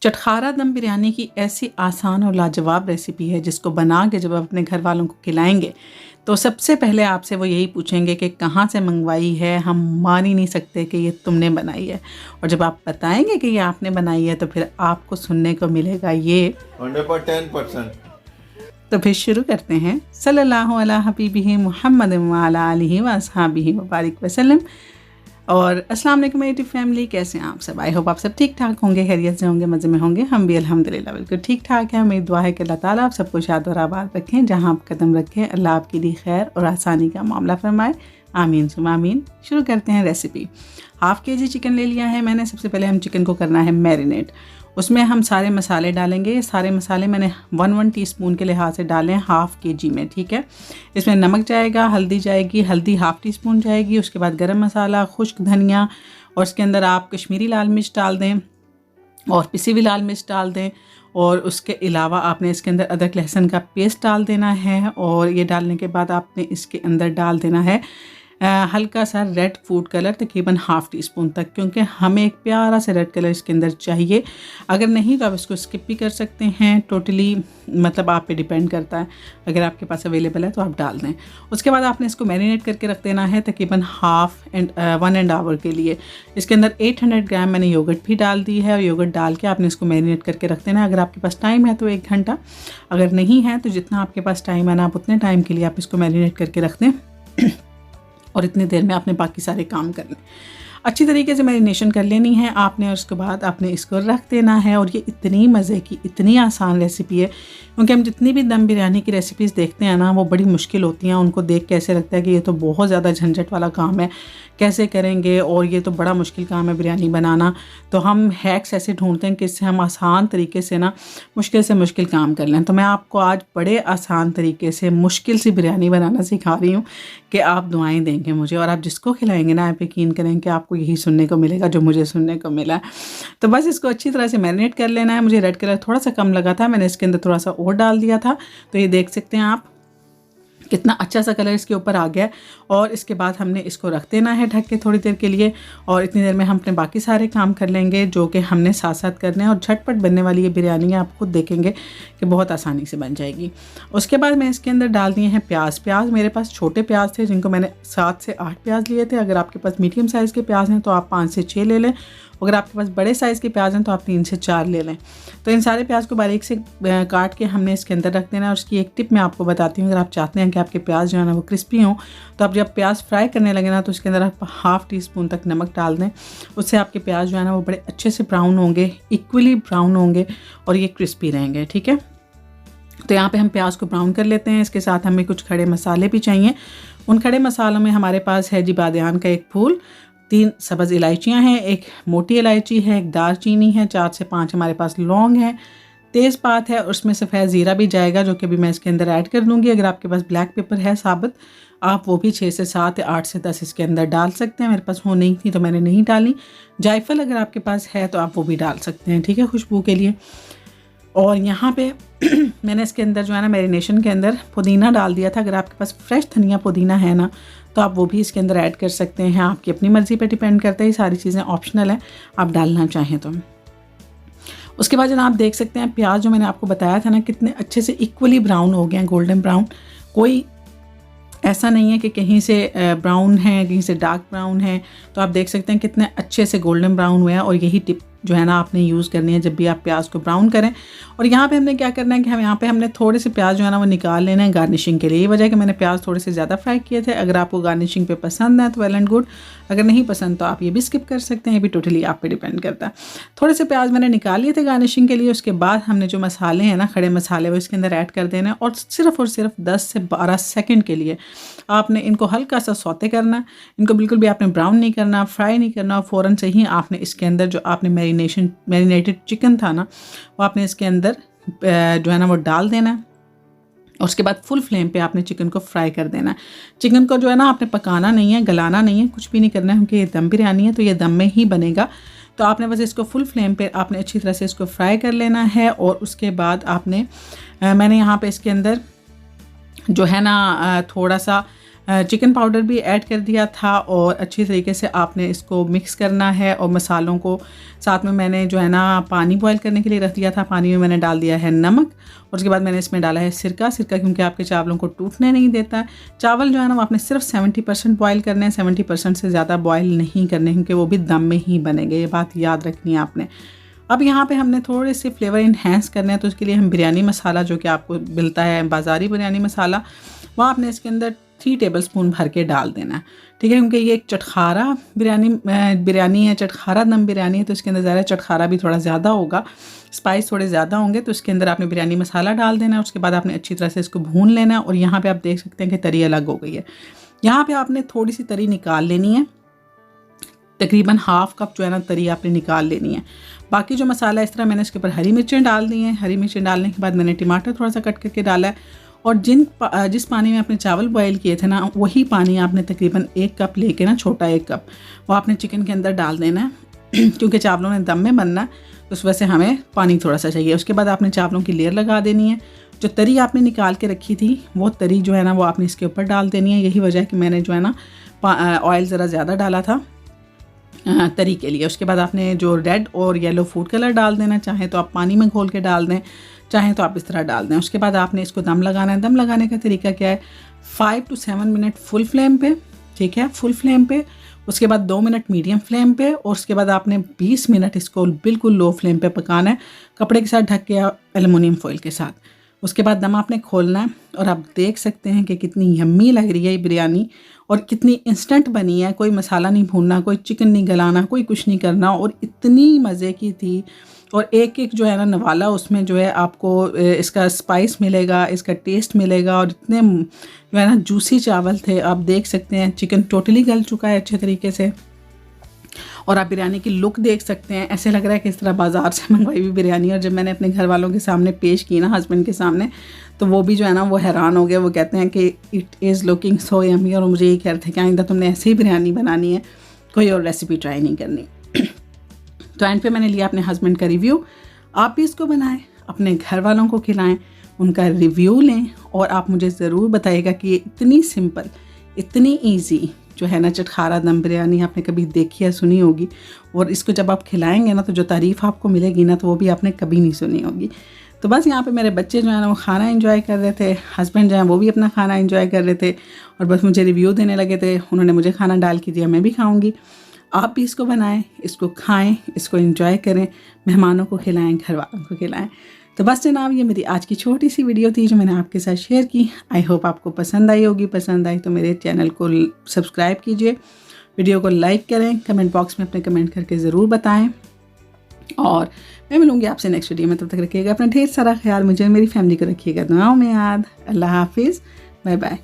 चटखारा दम बिरयानी की ऐसी आसान और लाजवाब रेसिपी है जिसको बना के जब आप अपने घर वालों को खिलाएंगे तो सबसे पहले आपसे वो यही पूछेंगे कि कहाँ से मंगवाई है। हम मान ही नहीं सकते कि ये तुमने बनाई है, और जब आप बताएंगे कि ये आपने बनाई है तो फिर आपको सुनने को मिलेगा ये 110%। तो फिर शुरू करते हैं। सल्लल्लाहु अला हबीबिही मुहम्मद व अला आलिहि व अस्हाबिही व बारिक वसल्लम। और अस्सलाम वालेकुम मेरी यूट्यूब फैमिली, कैसे हैं आप सब? आई होप आप सब ठीक ठाक होंगे, खैरियत से होंगे, मज़े में होंगे। हम भी अल्हम्दुलिल्लाह बिल्कुल ठीक ठाक है। मेरी दुआ है कि अल्लाह ताला आप सबको शाद और आबाद रखें, जहाँ आप कदम रखें अल्लाह आपके लिए खैर और आसानी का मामला फरमाए, आमीन सुम आमीन। शुरू करते हैं रेसिपी। हाफ़ के जी चिकन ले लिया है मैंने। सबसे पहले हम चिकन को करना है मैरिनेट। उसमें हम सारे मसाले डालेंगे। ये सारे मसाले मैंने 1 टीस्पून के लिहाज से डाले हैं हाफ़ के जी में, ठीक है। इसमें नमक जाएगा, हल्दी जाएगी, हल्दी हाफ़ टी स्पून जाएगी, उसके बाद गरम मसाला, खुश्क धनिया, और उसके अंदर आप कश्मीरी लाल मिर्च डाल दें और पिसी हुई लाल मिर्च डाल दें। और उसके अलावा आपने इसके अंदर अदरक लहसुन का पेस्ट डाल देना है। और ये डालने के बाद आपने इसके अंदर डाल देना है हल्का सा रेड फूड कलर, तकरीबन हाफ़ टी स्पून तक, क्योंकि हमें एक प्यारा सा रेड कलर इसके अंदर चाहिए। अगर नहीं तो आप इसको स्किप भी कर सकते हैं, टोटली मतलब आप पे डिपेंड करता है। अगर आपके पास अवेलेबल है तो आप डाल दें। उसके बाद आपने इसको मैरिनेट करके रख देना है तकरीबन 1.5 आवर के लिए। इसके अंदर 800 ग्राम मैंने योगर्ट भी डाल दी है, और योगर्ट डाल के आपने इसको मैरिनेट करके रख देना है। अगर आपके पास टाइम है तो 1 घंटा, अगर नहीं है तो जितना आपके पास टाइम है ना, आप उतने टाइम के लिए आप इसको मैरिनेट करके रख दें और इतनी देर में आपने बाकी सारे काम करने अच्छी तरीके से मैरिनेशन कर लेनी है आपने। और उसके बाद आपने इसको रख देना है। और ये इतनी मज़े की, इतनी आसान रेसिपी है, क्योंकि हम जितनी भी दम बिरयानी की रेसिपीज़ देखते हैं ना, वो बड़ी मुश्किल होती हैं। उनको देख के ऐसे लगता है कि ये तो बहुत ज़्यादा झंझट वाला काम है, कैसे करेंगे, और ये तो बड़ा मुश्किल काम है बिरयानी बनाना। तो हम हैक्स ऐसे ढूंढते हैं कि इससे हम आसान तरीके से ना मुश्किल से मुश्किल काम कर लें। तो मैं आपको आज बड़े आसान तरीके से मुश्किल सी बिरयानी बनाना सिखा रही हूँ कि आप दुआएं देंगे मुझे, और आप जिसको खिलाएंगे ना, आप यकीन करें कि आपको यही सुनने को मिलेगा जो मुझे सुनने को मिला है। तो बस इसको अच्छी तरह से मैरिनेट कर लेना है। मुझे रेड कलर थोड़ा सा कम लगा था, मैंने इसके अंदर थोड़ा सा और डाल दिया था। तो ये देख सकते हैं आप कितना अच्छा सा कलर इसके ऊपर आ गया। और इसके बाद हमने इसको रख देना है ढक के थोड़ी देर के लिए, और इतनी देर में हम अपने बाकी सारे काम कर लेंगे जो कि हमने साथ साथ करने हैं। और झटपट बनने वाली ये बिरयानी है, आप खुद देखेंगे कि बहुत आसानी से बन जाएगी। उसके बाद मैं इसके अंदर डाल दिए हैं प्याज। मेरे पास छोटे प्याज थे जिनको मैंने 7 से 8 प्याज लिए थे। अगर आपके पास मीडियम साइज़ के प्याज हैं तो आप 5 से 6 ले लें। अगर आपके पास बड़े साइज़ के प्याज हैं तो आप 3 से 4 ले लें। तो इन सारे प्याज को बारीक से काट के हमने इसके अंदर रख देना है। और उसकी एक टिप मैं आपको बताती हूँ, अगर आप चाहते हैं कि आपके प्याज जो है ना वो क्रिस्पी हों, तो आप जब प्याज फ्राई करने लगे ना, तो उसके अंदर आप हाफ़ टी स्पून तक नमक डाल दें। उससे आपके प्याज जो है ना वो बड़े अच्छे से ब्राउन होंगे, इक्वली ब्राउन होंगे, और ये क्रिस्पी रहेंगे, ठीक है। तो यहाँ पे हम प्याज को ब्राउन कर लेते हैं। इसके साथ हमें कुछ खड़े मसाले भी चाहिए। उन खड़े मसालों में हमारे पास है जी बादियान का 1 फूल, 3 सब्ज़ इलायचियाँ हैं, 1 मोटी इलायची है, 1 दालचीनी है, 4 से 5 हमारे पास लौंग है, तेज़पात है, और उसमें सफ़ेद ज़ीरा भी जाएगा जो कि अभी मैं इसके अंदर ऐड कर दूँगी। अगर आपके पास ब्लैक पेपर है साबुत, आप वो भी 6 से 7 या 8 से 10 इसके अंदर डाल सकते हैं। मेरे पास वो नहीं थी तो मैंने नहीं डाली। जायफल अगर आपके पास है तो आप वो भी डाल सकते हैं, ठीक है, खुशबू के लिए। और यहाँ पे मैंने इसके अंदर जो है ना मैरिनेशन के अंदर पुदीना डाल दिया था। अगर आपके पास फ्रेश धनिया पुदीना है ना, तो आप वो भी इसके अंदर ऐड कर सकते हैं। आपकी अपनी मर्ज़ी पे डिपेंड करता है, ये सारी चीज़ें ऑप्शनल हैं, आप डालना चाहें तो। उसके बाद जनाब देख सकते हैं प्याज जो मैंने आपको बताया था ना, कितने अच्छे से इक्वली ब्राउन हो गए हैं, गोल्डन ब्राउन। कोई ऐसा नहीं है कि कहीं से ब्राउन है, कहीं से डार्क ब्राउन है। तो आप देख सकते हैं कितने अच्छे से गोल्डन ब्राउन हुए हैं। और यही टिप जो है ना आपने यूज़ करनी है जब भी आप प्याज को ब्राउन करें। और यहाँ पे हमने क्या करना है कि हम यहाँ पे हमने थोड़े से प्याज जो है ना वो निकाल लेना है गार्निशिंग के लिए। ये वजह है कि मैंने प्याज थोड़े से ज़्यादा फ्राई किए थे। अगर आपको गार्निशिंग पे पसंद है तो वेल एंड गुड, अगर नहीं पसंद तो आप ये भी स्किप कर सकते हैं। ये भी टोटली आप पे डिपेंड करता है। थोड़े से प्याज मैंने निकाल लिए थे गार्निशिंग के लिए। उसके बाद हमने जो मसाले हैं ना, खड़े मसाले, वो इसके अंदर ऐड कर देना है। और सिर्फ 10 से 12 सेकेंड के लिए आपने इनको हल्का सा सौते करना है। इनको बिल्कुल भी आपने ब्राउन नहीं करना, फ्राई नहीं करना। फ़ौरन से ही आपने इसके अंदर जो आपने मैरिनेटेड चिकन था ना, वो आपने इसके अंदर जो है ना वो डाल देना है। और उसके बाद फुल फ्लेम पे आपने चिकन को फ्राई कर देना है। चिकन को जो है ना आपने पकाना नहीं है, गलाना नहीं है, कुछ भी नहीं करना है, क्योंकि ये दम बिरयानी है तो ये दम में ही बनेगा। तो आपने बस इसको फुल फ्लेम पे आपने अच्छी तरह से इसको फ्राई कर लेना है। और उसके बाद आपने मैंने यहाँ पे इसके अंदर जो है ना थोड़ा सा चिकन पाउडर भी ऐड कर दिया था और अच्छी तरीके से आपने इसको मिक्स करना है। और मसालों को साथ में मैंने जो है ना पानी बॉईल करने के लिए रख दिया था। पानी में मैंने डाल दिया है नमक और उसके बाद मैंने इसमें डाला है सिरका क्योंकि आपके चावलों को टूटने नहीं देता है। चावल जो है ना वो आपने सिर्फ 70% बॉयल करने हैं, 70% से ज़्यादा बॉयल नहीं करने क्योंकि वो भी दम में ही बनेंगे, ये बात याद रखनी है आपने। अब यहाँ पे हमने थोड़े से फ्लेवर इन्हेंस करने हैं, तो उसके लिए हम बिरयानी मसाला जो कि आपको मिलता है बाज़ारी बिरयानी मसाला, वह आपने इसके अंदर 3 टेबलस्पून भर के डाल देना है, ठीक है। क्योंकि ये एक चटखारा बिरयानी है, चटखारा दम बिरयानी है, तो इसके अंदर ज़्यादा चटखारा भी थोड़ा ज़्यादा होगा, स्पाइस थोड़े ज़्यादा होंगे। तो इसके अंदर आपने बिरयानी मसाला डाल देना है। उसके बाद आपने अच्छी तरह से इसको भून लेना है। और यहाँ पर आप देख सकते हैं कि तरी अलग हो गई है। यहाँ पर आपने थोड़ी सी तरी निकाल लेनी है, तकरीबन हाफ़ कप जो है ना तरी आपने निकाल लेनी है। बाकी जो मसाला इस तरह मैंने इसके ऊपर हरी मिर्चें डाल दी हैं। हरी मिर्चें डालने के बाद मैंने टमाटर थोड़ा सा कट करके डाला है। और जिस पानी में आपने चावल बॉयल किए थे ना, वही पानी आपने तकरीबन 1 कप लेके ना, छोटा 1 कप, वो आपने चिकन के अंदर डाल देना है क्योंकि चावलों ने दम में बनना, तो उस वजह से हमें पानी थोड़ा सा चाहिए। उसके बाद आपने चावलों की लेयर लगा देनी है। जो तरी आपने निकाल के रखी थी वो तरी जो है ना वो आपने इसके ऊपर डाल देनी है। यही वजह है कि मैंने जो है ना ऑयल ज़रा ज़्यादा डाला था तरी के लिए। उसके बाद आपने जो रेड और येलो फूड कलर डाल देना, चाहे तो आप पानी में घोल के डाल दें, चाहे तो आप इस तरह डाल दें। उसके बाद आपने इसको दम लगाना है। दम लगाने का तरीका क्या है, 5 to 7 मिनट फुल फ्लेम पे, ठीक है, फुल फ्लेम पे। उसके बाद 2 मिनट मीडियम फ्लेम पे और उसके बाद आपने 20 मिनट इसको बिल्कुल लो फ्लेम पे पकाना है, कपड़े के साथ ढक के, एल्युमिनियम फॉइल के साथ। उसके बाद दम आपने खोलना है और आप देख सकते हैं कि कितनी यम्मी लग रही है ये बिरयानी और कितनी इंस्टेंट बनी है। कोई मसाला नहीं भूनना, कोई चिकन नहीं गलाना, कोई कुछ नहीं करना, और इतनी मज़े की थी। और एक एक जो है ना नवाला उसमें जो है आपको इसका स्पाइस मिलेगा, इसका टेस्ट मिलेगा। और इतने जो है ना जूसी चावल थे, आप देख सकते हैं चिकन टोटली गल चुका है अच्छे तरीके से। और आप बिरयानी की लुक देख सकते हैं, ऐसे लग रहा है कि इस तरह बाज़ार से मंगवाई हुई बिरयानी। और जब मैंने अपने घर वालों के सामने पेश की ना, हस्बैंड के सामने, तो वो भी जो है ना वो हैरान हो गए। वो कहते हैं कि it is looking so yummy. और मुझे ये कह रहे थे कि आइंदा तुमने ऐसे ही बिरयानी बनानी है, कोई और रेसिपी ट्राई नहीं करनी। तो एंड पे मैंने लिया अपने हस्बैंड का रिव्यू। आप भी इसको बनाएं, अपने घर वालों को खिलाएं, उनका रिव्यू लें और आप मुझे ज़रूर बताइएगा कि ये इतनी सिंपल, इतनी ईजी जो है ना चटखारा दम बिरयानी आपने कभी देखी या सुनी होगी। और इसको जब आप खिलाएंगे ना तो जो तारीफ़ आपको मिलेगी ना, तो वो भी आपने कभी नहीं सुनी होगी। तो बस यहाँ पे मेरे बच्चे जो है ना वो खाना एंजॉय कर रहे थे, हस्बैंड जो है वो भी अपना खाना एंजॉय कर रहे थे और बस मुझे रिव्यू देने लगे थे। उन्होंने मुझे खाना डाल के दिया, मैं भी खाऊंगी। आप भी इसको बनाएं, इसको खाएं, इसको एंजॉय करें, मेहमानों को खिलाएं, घर वालों को खिलाएं। तो बस जनाब, ये मेरी आज की छोटी सी वीडियो थी जो मैंने आपके साथ शेयर की। आई होप आपको पसंद आई होगी। पसंद आई तो मेरे चैनल को सब्सक्राइब कीजिए, वीडियो को लाइक करें, कमेंट बॉक्स में अपने कमेंट करके ज़रूर बताएं। और मैं मिलूँगी आपसे नेक्स्ट वीडियो में। तब तक रखिएगा अपना ढेर सारा ख्याल, मुझे और मेरी फैमिली को रखिएगा दुआओं में याद। अल्लाह हाफिज़, बाय बाय।